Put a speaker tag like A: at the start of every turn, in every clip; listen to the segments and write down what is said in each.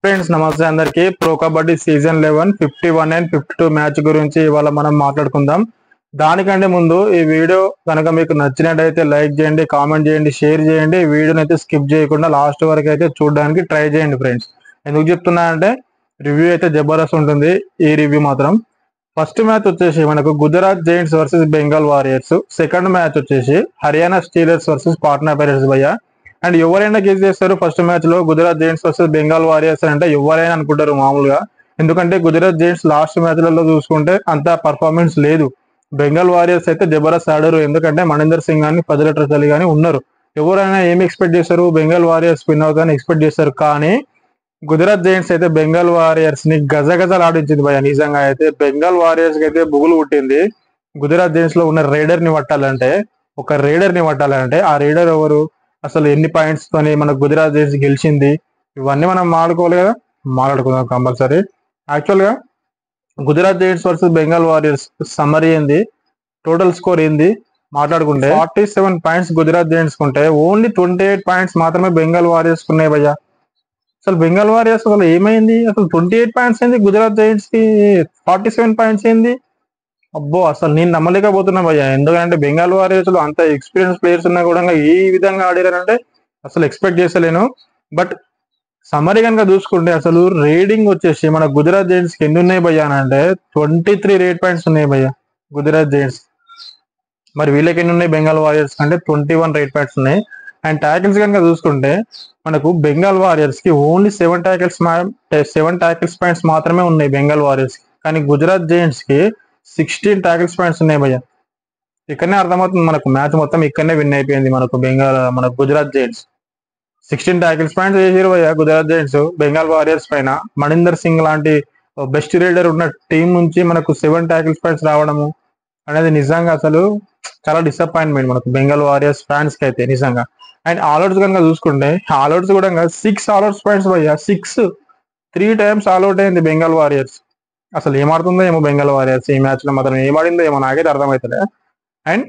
A: Friends నమస్తే అందరికి. Pro kabaddi season 11 51 and 52 match గురించి ఇవాళ మనం మాట్లాడుకుందాం. దానికంటే ముందు ఈ వీడియో కనుక మీకు నచ్చినట్టయితే లైక్ చేయండి, కామెంట్ చేయండి, షేర్ చేయండి. ఈ వీడియోని అయితే స్కిప్ చేయకుండా లాస్ట్ వరకు అయితే చూడడానికి ట్రై చేయండి ఫ్రెండ్స్. ఎందుకు చెప్తున్నా అంటే రివ్యూ అయితే జబర్దస్త్ ఉంటుంది ఈ రివ్యూ మాత్రం. ఫస్ట్ మ్యాచ్ వచ్చేసి మనకు Gujarat Giants versus Bengal Warriors. Second match వచ్చేసి Haryana Steelers versus Patna Pirates భయ్య. అండ్ ఎవరైనా గెస్ చేస్తారు ఫస్ట్ మ్యాచ్ లో Gujarat Giants versus Bengal Warriors అంటే ఎవరైనా అనుకుంటారు మామూలుగా. ఎందుకంటే గుజరాత్ జైంట్స్ లాస్ట్ మ్యాచ్లలో చూసుకుంటే అంత పర్ఫార్మెన్స్ లేదు. బెంగాల్ వారియర్స్ అయితే జబర్దస్త్ ఆడారు. ఎందుకంటే మణీందర్ సింగ్ కానీ పదిలెటర్ చలి కానీ ఉన్నారు. ఎవరైనా ఏమి ఎక్స్పెక్ట్ చేస్తారు, బెంగాల్ వారియర్స్ విన్ అవుతారని ఎక్స్పెక్ట్ చేస్తారు. కానీ గుజరాత్ జైంట్స్ అయితే బెంగాల్ వారియర్స్ ని గజగజలు ఆడించింది భయ. నిజంగా అయితే బెంగాల్ వారియర్స్ కి అయితే బుగులు పుట్టింది. గుజరాత్ జైంట్స్ లో ఉన్న రైడర్ ని పట్టాలంటే, ఒక రైడర్ ని పట్టాలంటే ఆ రైడర్ ఎవరు, అసలు ఎన్ని పాయింట్స్ తోని మన గుజరాత్ జైంట్స్ గెలిచింది, ఇవన్నీ మనం మాట్లాడుకోవాలి కదా. మాట్లాడుకుందాం కంపల్సరీ. యాక్చువల్ గా Gujarat Giants versus Bengal warriors summary ఏంది, టోటల్ స్కోర్ ఏంది మాట్లాడుకుంటే 47 పాయింట్స్ గుజరాత్ జైంట్స్ కుంటే ఓన్లీ 28 పాయింట్స్ మాత్రమే బెంగాల్ వారియర్స్ ఉన్నాయి భయ్య. అసలు బెంగాల్ వారియర్స్ అసలు ఏమైంది, అసలు 28 పాయింట్స్ ఏంది, గుజరాత్ జైంట్స్ కి 47 పాయింట్స్ ఏంది. అబ్బో అసలు నేను నమ్మలేకపోతున్నా భయ్య. ఎందుకంటే బెంగాల్ వారియర్స్ లో అంత ఎక్స్పీరియన్స్ ప్లేయర్స్ ఉన్నా కూడా ఈ విధంగా ఆడారంటే అసలు ఎక్స్పెక్ట్ చేసలేను. బట్ సమ్మరీ కనుక చూసుకుంటే అసలు రేటింగ్ వచ్చేసి మన గుజరాత్ జైంట్స్ కి ఎన్ని ఉన్నాయి భయ్య అని అంటే 23 రేట్ పాయింట్స్ ఉన్నాయి భయ్య గుజరాత్ జైంట్స్. మరి వీళ్ళకి ఎన్ని ఉన్నాయి బెంగాల్ వారియర్స్ అంటే 21 రేట్ పాయింట్స్ ఉన్నాయి. అండ్ ట్యాకిల్స్ కనుక చూసుకుంటే మనకు బెంగాల్ వారియర్స్ కి ఓన్లీ 7 ట్యాకిల్స్ పాయింట్స్ మాత్రమే ఉన్నాయి బెంగాల్ వారియర్స్ కి. కానీ గుజరాత్ జైంట్స్ కి 16 ట్యాకిల్స్ పాయింట్స్ ఉన్నాయి భయ్య. ఇక్కడనే అర్థమవుతుంది మనకు మ్యాచ్ మొత్తం ఇక్కడనే విన్ అయిపోయింది మన గుజరాత్ జైంట్స్. 16 ట్యాకిల్స్ పాయింట్స్ చేసారు భయ్య గుజరాత్ జైంట్స్ బెంగాల్ వారియర్స్ పైన. మణీందర్ సింగ్ లాంటి బెస్ట్ రైడర్ ఉన్న టీం నుంచి మనకు 7 ట్యాకిల్స్ పాయింట్స్ రావడము అనేది నిజంగా అసలు చాలా డిసప్పాయింట్మెంట్ మనకు బెంగాల్ వారియర్స్ ఫ్యాన్స్ కి అయితే నిజంగా. అండ్ ఆల్అౌట్స్ కనుక చూసుకుంటే ఆల్అౌట్స్ కూడా 6 ఆల్అౌట్స్ పాయింట్స్ భయ్య. 3 టైమ్స్ ఆల్అౌట్ అయింది బెంగాల్ వారియర్స్. అసలు ఏమాడుతుందో ఏమో బెంగాల్ వారియర్స్ ఈ మ్యాచ్ లో మాత్రం, ఏమాడిందో ఏమో నాకైతే అర్థమవుతుంది. అండ్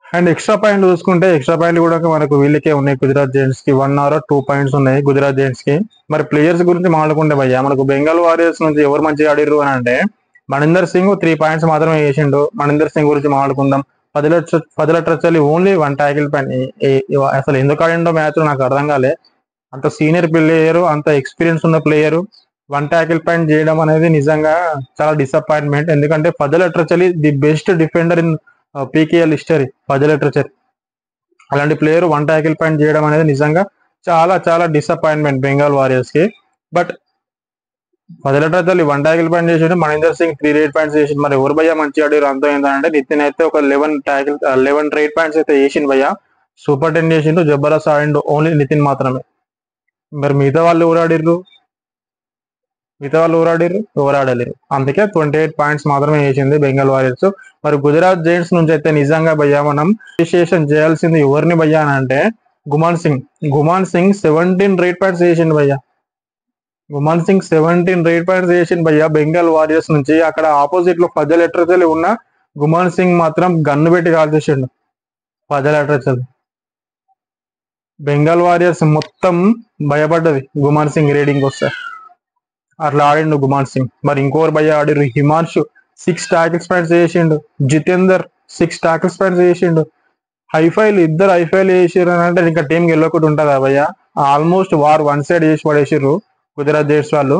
A: అండ్ ఎక్స్ట్రా పాయింట్ చూసుకుంటే ఎక్స్ట్రా పాయింట్ కూడా మనకు వీళ్ళకే ఉన్నాయి గుజరాత్ జైంట్స్ కి. 1 or 2 పాయింట్స్ ఉన్నాయి గుజరాత్ జైంట్స్ కి. మరి ప్లేయర్స్ గురించి మాట్లాడుకుంటే భయ్య మనకు బెంగాల్ వారియర్స్ నుంచి ఎవరు మంచిగా ఆడిర్రు అని అంటే మణీందర్ సింగ్ 3 పాయింట్స్ మాత్రమే వేసిండు. మణీందర్ సింగ్ గురించి మాట్లాడుకుందాం. పదిలెటర్ చలి ఓన్లీ 1 ట్యాకిల్ పాయింట్. అసలు ఎందుకు ఆడిండో మ్యాచ్ నాకు అర్థం కాలే. అంత సీనియర్ ప్లేయర్, అంత ఎక్స్పీరియన్స్ ఉన్న ప్లేయర్ 1 ట్యాకిల్ పాయింట్ చేయడం అనేది నిజంగా చాలా డిసప్పాయింట్మెంట్. ఎందుకంటే పదిలెటర్ చలి the best defender in PKL history పదిలెటర్ చలి. అలాంటి ప్లేయర్ 1 ట్యాకిల్ పాయింట్ చేయడం అనేది నిజంగా చాలా చాలా డిసప్పాయింట్మెంట్ బెంగాల్ వారియర్స్ కి. బట్ పదిలెటర్ చలి 1 ట్యాకిల్ పాయింట్ చేసిండు, మణీందర్ సింగ్ 3 రేట్ పాయింట్స్ చేసిండు. మరి ఎవరు భయ్య మంచిగా ఆడారు అంత ఏంటంటే నితిన్ అయితే ఒక 11 రేట్ పాయింట్స్ అయితే వేసిండు భయ్య. సూపర్ 10 చేసిండు, జబర్దస్త్ ఆడిండు ఓన్లీ నితిన్ మాత్రమే. మరి మిగతా వాళ్ళు ఎవరు ఆడిర్రు, ఎవరు ఆడలేరు. అందుకే 28 పాయింట్స్ మాత్రమే వేసింది బెంగాల్ వారియర్స్. మరి గుజరాత్ జైంట్స్ నుంచి అయితే నిజంగా భయ్య మనం అప్రిషియేషన్ చేయాల్సింది ఎవరిని భయ్య అని అంటే గుమాన్ సింగ్ 17 రేట్ పాయింట్స్ వేసిండు భయ్య. గుమాన్ సింగ్ 17 రేట్ పాయింట్స్ వేసిండు భయ్య బెంగాల్ వారియర్స్ నుంచి. అక్కడ ఆపోజిట్ లో పదిలెటర్ చలి ఉన్న గుమాన్ సింగ్ మాత్రం గన్ను పెట్టి కాల్చేసిండు పదిలెటర్ చలి. బెంగాల్ వారియర్స్ మొత్తం భయపడ్డది గుమాన్ సింగ్ రేటింగ్ వస్తే. అట్లా ఆడిండు గుమాన్ సింగ్. మరి ఇంకోరు భయ్య ఆడిరు హిమాన్షు 6 ట్యాకిల్స్ పాయింట్స్ చేసిండు. జితేందర్ 6 ట్యాకిల్స్ పాయింట్స్ చేసిండు. ఇద్దరు హైఫైలు చేసిర్రు అని అంటే ఇంకా టీం గెలవకుండా ఉంటుందా భయ్య. ఆల్మోస్ట్ వార్ 1 సైడ్ చేసి పడేసిర్రు గుజరాత్ జైంట్స్ వాళ్ళు.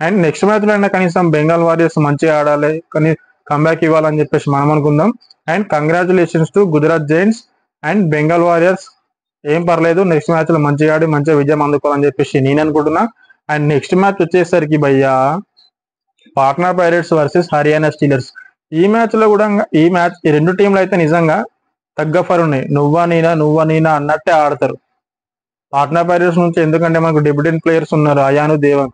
A: అండ్ నెక్స్ట్ మ్యాచ్ లో అయినా కనీసం బెంగాల్ వారియర్స్ మంచిగా ఆడాలి, కానీ కంబ్యాక్ ఇవ్వాలని చెప్పేసి మనం అనుకుందాం. And congratulations to Gujarat Giants. And Bengal warriors ఏం పర్లేదు, నెక్స్ట్ మ్యాచ్ లో మంచిగా ఆడి మంచిగా విజయం అందుకోవాలని చెప్పేసి నేను అనుకుంటున్నా. అండ్ నెక్స్ట్ మ్యాచ్ వచ్చేసరికి భయ్య Patna pirates versus Haryana Steelers. ఈ మ్యాచ్ లో కూడా ఈ రెండు టీంలు అయితే నిజంగా తగ్గఫర్ ఉన్నాయి. నువ్వా నేనా అన్నట్టే ఆడతారు పాట్నా పైరేట్స్ నుంచి. ఎందుకంటే మనకు డెబ్యూటెంట్ ప్లేయర్స్ ఉన్నారు, అయాను దేవన్.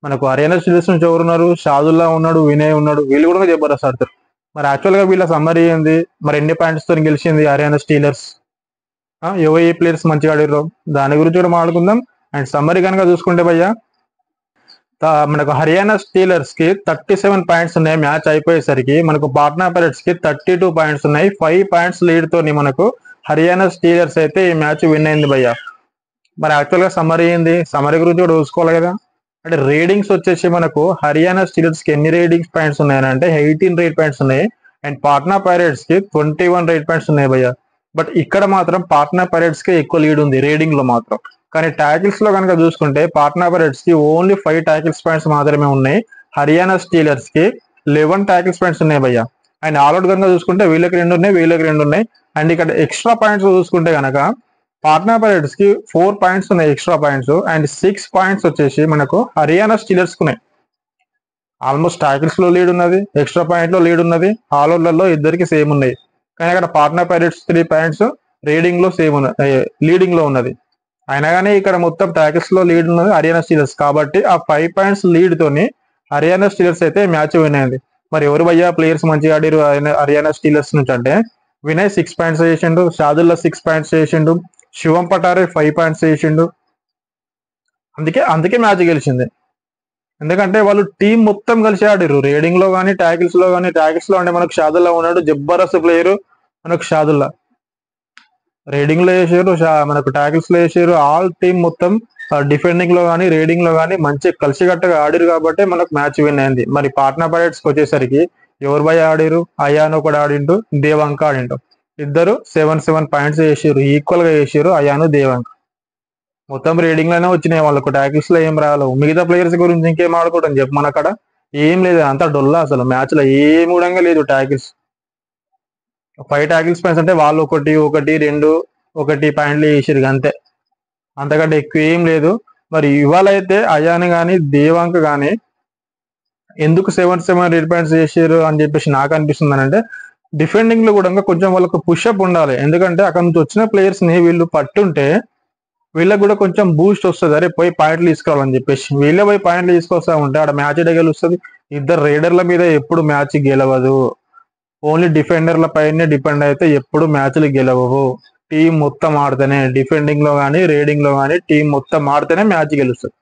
A: మనకు హర్యానా స్టీలర్స్ నుంచి ఎవరున్నారు, షాదుల్లా ఉన్నాడు, వినయ్ ఉన్నాడు. వీళ్ళు కూడా జబర్దస్త్ ఆడతారు. మరి యాక్చువల్ గా వీళ్ళ సమ్మరీ ఏంది, మరి ఎన్ని పాయింట్స్ తో గెలిచింది హర్యానా స్టీలర్స్, ఏ ప్లేయర్స్ మంచిగా ఆడిర్రు దాని గురించి కూడా మాట్లాడుకుందాం. అండ్ సమ్మరీ కనుక చూసుకుంటే భయ్య మనకు హర్యానా స్టీలర్స్ కి 37 పాయింట్స్ ఉన్నాయి మ్యాచ్ అయిపోయేసరికి. మనకు పాట్నా పైరేట్స్ కి 32 పాయింట్స్ ఉన్నాయి. 5 పాయింట్స్ లీడ్ తోని మనకు హర్యానా స్టీలర్స్ అయితే ఈ మ్యాచ్ విన్ అయింది భయ్య. మరి యాక్చువల్ గా సమ్మరీ ఏంది, సమ్మరీ గురించి కూడా చూసుకోవాలి కదా. అంటే రేటింగ్స్ వచ్చేసి మనకు హర్యానా స్టీలర్స్ కి ఎన్ని రేటింగ్స్ పాయింట్స్ ఉన్నాయని 18 రేట్ పాయింట్స్ ఉన్నాయి. అండ్ పాట్నా పైరేట్స్ కి 21 రేట్ పాయింట్స్ ఉన్నాయి భయ్య. బట్ ఇక్కడ మాత్రం పాట్నా పైరేట్స్ కి ఎక్కువ లీడ్ ఉంది రేటింగ్ లో మాత్రం. కానీ ట్యాకిల్స్ లో కనుక చూసుకుంటే పాట్నా పైరేట్స్ కి ఓన్లీ 5 ట్యాకిల్స్ పాయింట్స్ మాత్రమే ఉన్నాయి. హర్యానా స్టీలర్స్ కి 11 ట్యాకిల్స్ పాయింట్స్ ఉన్నాయి భయ్య. అండ్ ఆల్అౌట్ కనుక చూసుకుంటే వీళ్ళకి 2 ఉన్నాయి, వీళ్ళకి 2 ఉన్నాయి. అండ్ ఇక్కడ ఎక్స్ట్రా పాయింట్స్ చూసుకుంటే కనుక పాట్నా పైరేట్స్ కి 4 పాయింట్స్ ఉన్నాయి ఎక్స్ట్రా పాయింట్స్. అండ్ 6 పాయింట్స్ వచ్చేసి మనకు హర్యానా స్టీలర్స్ కు ఉన్నాయి. ఆల్మోస్ట్ ట్యాకిల్స్ లో లీడ్ ఉన్నది, ఎక్స్ట్రా పాయింట్ లో లీడ్ ఉన్నది, ఆల్అౌట్లలో ఇద్దరికి సేమ్ ఉన్నాయి. కానీ అక్కడ పాట్నా పైరేట్స్ 3 పాయింట్స్ రీడింగ్ లో సేమ్ ఉన్నది, లీడింగ్ లో ఉన్నది. అయినా కానీ ఇక్కడ మొత్తం ట్యాకిల్స్ లో లీడ్ ఉన్నది హర్యానా స్టీలర్స్. కాబట్టి ఆ 5 పాయింట్స్ లీడ్ తోని హర్యానా స్టీలర్స్ అయితే మ్యాచ్ విన్ అయింది. మరి ఎవరు భయ్యా ప్లేయర్స్ మంచిగా ఆడిరు హర్యానా స్టీలర్స్ నుంచి అంటే వినయ్ 6 పాయింట్స్ చేసిండు, షాదుల్లా 6 పాయింట్స్ చేసిండు, శివం పటారే 5 పాయింట్స్ చేసిండు. అందుకే మ్యాచ్ గెలిచింది. ఎందుకంటే వాళ్ళు టీం మొత్తం కలిసి ఆడిరు రేడింగ్ లో కానీ ట్యాకిల్స్ లో కానీ. ట్యాకిల్స్ లో అంటే మనకు షాదుల్లా ఉన్నాడు, జబర్దస్త్ ప్లేయర్ మనకు షాదుల్లా. రేడింగ్ లో వేసారు, మనకు ట్యాకిల్స్ లో వేసారు. ఆల్ టీం మొత్తం డిఫెండింగ్ లో కానీ రేడింగ్ లో కానీ మంచి కలిసికట్టుగా ఆడిరు కాబట్టి మనకు మ్యాచ్ విన్ అయింది. మరి పాట్నా పైరేట్స్ కి వచ్చేసరికి ఎవరు భయ ఆడిరు, అయాను కూడా ఆడిండు, దేవాంక ఆడిండు. ఇద్దరు 7 పాయింట్స్ వేసారు, ఈక్వల్ గా వేసారు అయాను దేవాంక. మొత్తం రేడింగ్ లోనే వచ్చినాయి వాళ్ళకు, ట్యాకిల్స్ లో ఏం రాలేదు. మిగతా ప్లేయర్స్ గురించి ఇంకేం ఆడుకోవడం చెప్పు, మన అక్కడ ఏం లేదు, అంతా డొల్లా. అసలు మ్యాచ్ లో ఏం కూడా లేదు. ట్యాకిల్స్ 5 ట్యాకిల్స్ పాయింట్స్ అంటే వాళ్ళు ఒకటి 2 పాయింట్లు వేసారు అంతే, అంతకంటే ఎక్కువ ఏం లేదు. మరి ఇవాళ అయితే అయాన్ కానీ దేవాంక్ కానీ ఎందుకు 7 రేట్ పాయింట్స్ చేసారు అని చెప్పేసి నాకు అనిపిస్తుంది అంటే డిఫెండింగ్ లో కూడా కొంచెం వాళ్ళకు పుషప్ ఉండాలి. ఎందుకంటే అక్కడ నుంచి వచ్చిన ప్లేయర్స్ ని వీళ్ళు పట్టుంటే వీళ్ళకి కూడా కొంచెం బూస్ట్ వస్తుంది, అరే పోయి పాయింట్లు తీసుకోవాలని చెప్పేసి. వీళ్ళే పోయి పాయింట్లు తీసుకొస్తా ఉంటే ఆడ మ్యాచ్ గెలుస్తుంది. ఇద్దరు రైడర్ల మీద ఎప్పుడు మ్యాచ్ గెలవదు, ఓన్లీ డిఫెండర్ల పైనే డిపెండ్ అయితే ఎప్పుడు మ్యాచ్లు గెలవవు. టీం మొత్తం ఆడితేనే, డిఫెండింగ్ లో కానీ రేడింగ్ లో కానీ టీం మొత్తం ఆడితేనే మ్యాచ్ గెలుస్తుంది.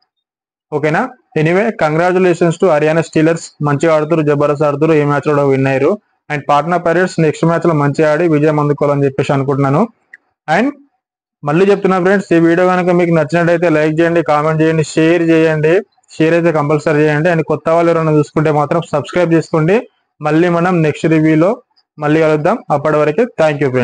A: ఓకేనా? Anyway congratulations to Haryana Steelers. మంచిగా ఆడుతారు, జబర్దస్త్ ఆడుతారు, ఈ మ్యాచ్ లో విన్ అయ్యారు. And Patna pirates next match లో మంచిగా ఆడి విజయం అందుకోవాలని చెప్పేసి అనుకుంటున్నాను. అండ్ మళ్ళీ చెప్తున్నా ఫ్రెండ్స్, ఈ వీడియో కనుక మీకు నచ్చినట్టయితే లైక్ చేయండి, కామెంట్ చేయండి, షేర్ చేయండి. షేర్ అయితే కంపల్సరీ చేయండి. అండ్ కొత్త వాళ్ళు ఎవరైనా చూసుకుంటే మాత్రం సబ్స్క్రైబ్ చేసుకోండి. మళ్ళీ మనం నెక్స్ట్ రివ్యూలో మళ్ళీ కలుద్దాం. అప్పటి వరకు థ్యాంక్ యూ ఫ్రెండ్స్.